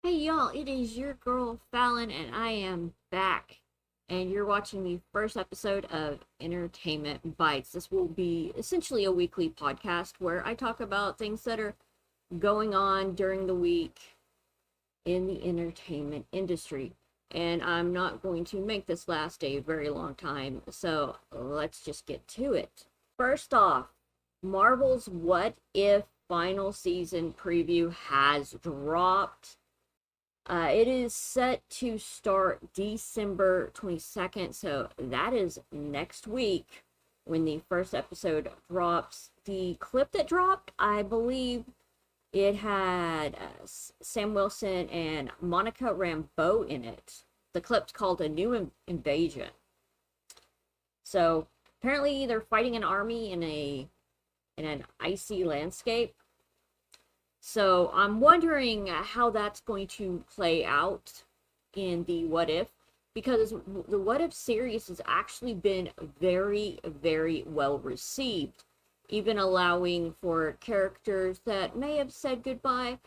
Hey y'all, it is your girl Fallon, and I am back. And you're watching the first episode of Entertainment Bites. This will be essentially a weekly podcast where I talk about things that are going on during the week in the entertainment industry. And I'm not going to make this last a very long time, so let's just get to it. First off, Marvel's What If final season preview has dropped. It is set to start December 22nd, so that is next week when the first episode drops. The clip that dropped, I believe it had Sam Wilson and Monica Rambeau in it. The clip's called A New Invasion. So apparently they're fighting an army in an icy landscape. So I'm wondering how that's going to play out in the What If, because the What If series has actually been very, very well received, even allowing for characters that may have said goodbye.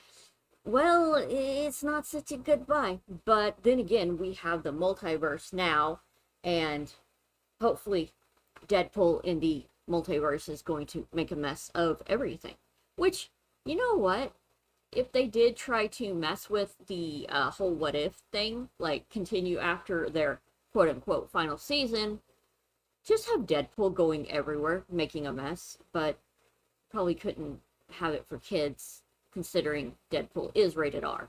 Well, it's not such a goodbye, but then again, we have the multiverse now, and hopefully Deadpool in the multiverse is going to make a mess of everything, which, you know what? If they did try to mess with the whole what if thing, like continue after their quote unquote final season, just have Deadpool going everywhere, making a mess, but probably couldn't have it for kids, considering Deadpool is rated R.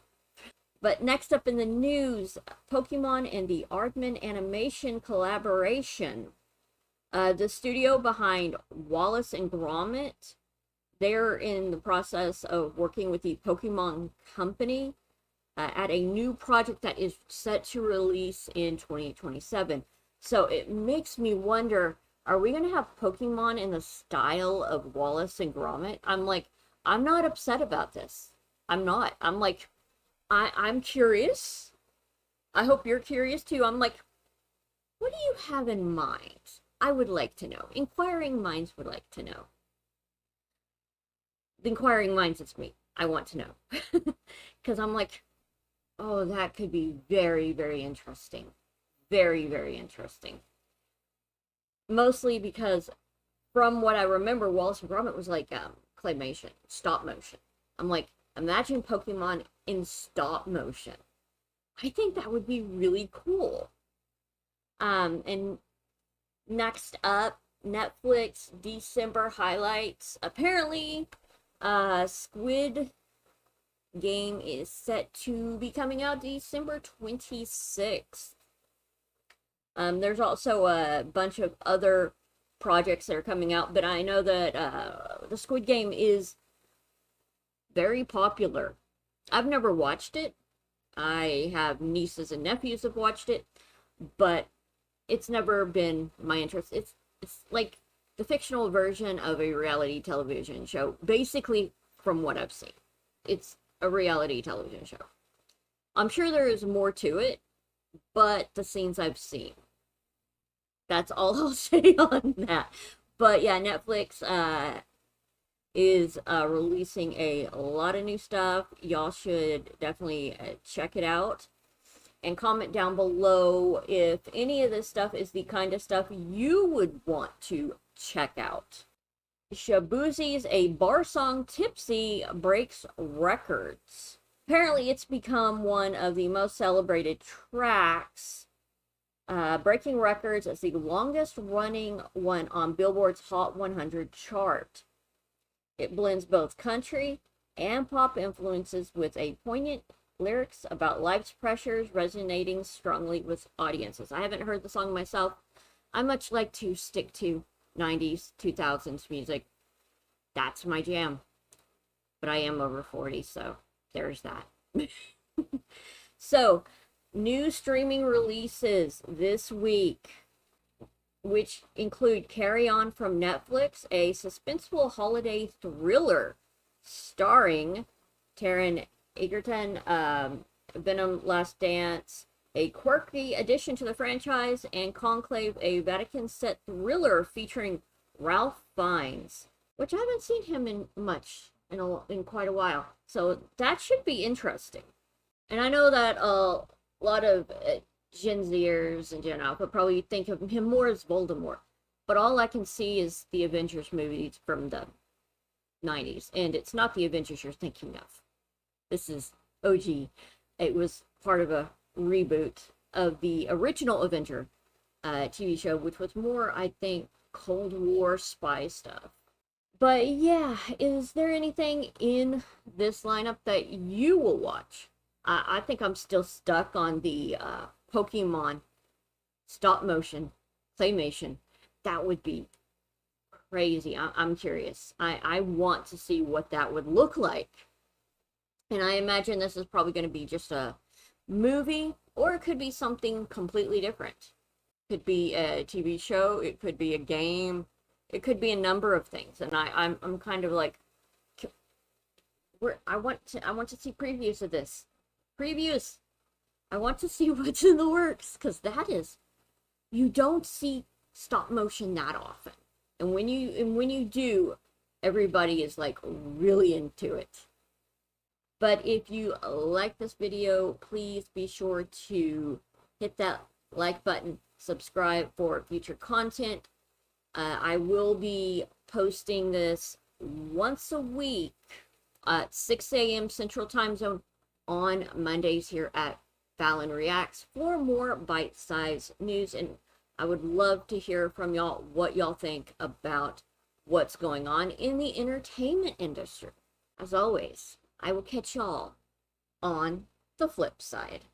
But next up in the news, Pokemon and the Aardman animation collaboration. The studio behind Wallace and Gromit, they're in the process of working with the Pokemon Company at a new project that is set to release in 2027. So it makes me wonder, are we going to have Pokemon in the style of Wallace and Gromit? I'm not upset about this. I'm not. I'm curious. I hope you're curious too. I'm like, what do you have in mind? I would like to know. Inquiring minds would like to know. The inquiring minds, it's me. I want to know. Because I'm like, oh, that could be very, very interesting. Very, very interesting. Mostly because from what I remember, Wallace and Gromit was like claymation, stop motion. I'm like, imagine Pokemon in stop motion. I think that would be really cool. And next up, Netflix December highlights. Apparently, Squid Game is set to be coming out December 26th. There's also a bunch of other projects that are coming out, but I know that the Squid Game is very popular. I've never watched it. I have nieces and nephews have watched it, but it's never been my interest. It's like the fictional version of a reality television show, basically, from what I've seen. It's a reality television show. I'm sure there is more to it, but the scenes I've seen. That's all I'll say on that. But yeah, Netflix is releasing a lot of new stuff. Y'all should definitely check it out. And comment down below if any of this stuff is the kind of stuff you would want to check out. Shabuzi's A Bar Song Tipsy breaks records. Apparently it's become one of the most celebrated tracks, breaking records as the longest running one on Billboard's Hot 100 chart. It blends both country and pop influences with a poignant lyrics about life's pressures resonating strongly with audiences. I haven't heard the song myself. I much like to stick to 90s, 2000s music. That's my jam. But I am over 40, so there's that. So, new streaming releases this week, which include Carry On from Netflix, a suspenseful holiday thriller starring Taron Egerton, Venom Last Dance, a quirky addition to the franchise, and Conclave, a Vatican set thriller featuring Ralph Fiennes, which I haven't seen him in much in quite a while. So that should be interesting. And I know that a lot of Gen Zers and Gen Alpha probably think of him more as Voldemort, but all I can see is the Avengers movies from the 90s, and it's not the Avengers you're thinking of. This is OG. It was part of a reboot of the original Avenger TV show, which was more, I think, Cold War spy stuff. But yeah, is there anything in this lineup that you will watch? I think I'm still stuck on the Pokemon stop motion claymation. That would be crazy. I'm curious. I want to see what that would look like. And I imagine this is probably going to be just a movie, or it could be something completely different. It could be a TV show, it could be a game, it could be a number of things. And I'm kind of like, I want to see previews of this. Previews. I want to see what's in the works, because that is, you don't see stop motion that often. And when you do, everybody is like really into it. But if you like this video, please be sure to hit that like button, subscribe for future content. I will be posting this once a week at 6 a.m. Central Time Zone on Mondays here at Fallon Reacts for more bite-sized news. And I would love to hear from y'all what y'all think about what's going on in the entertainment industry. As always, I will catch y'all on the flip side.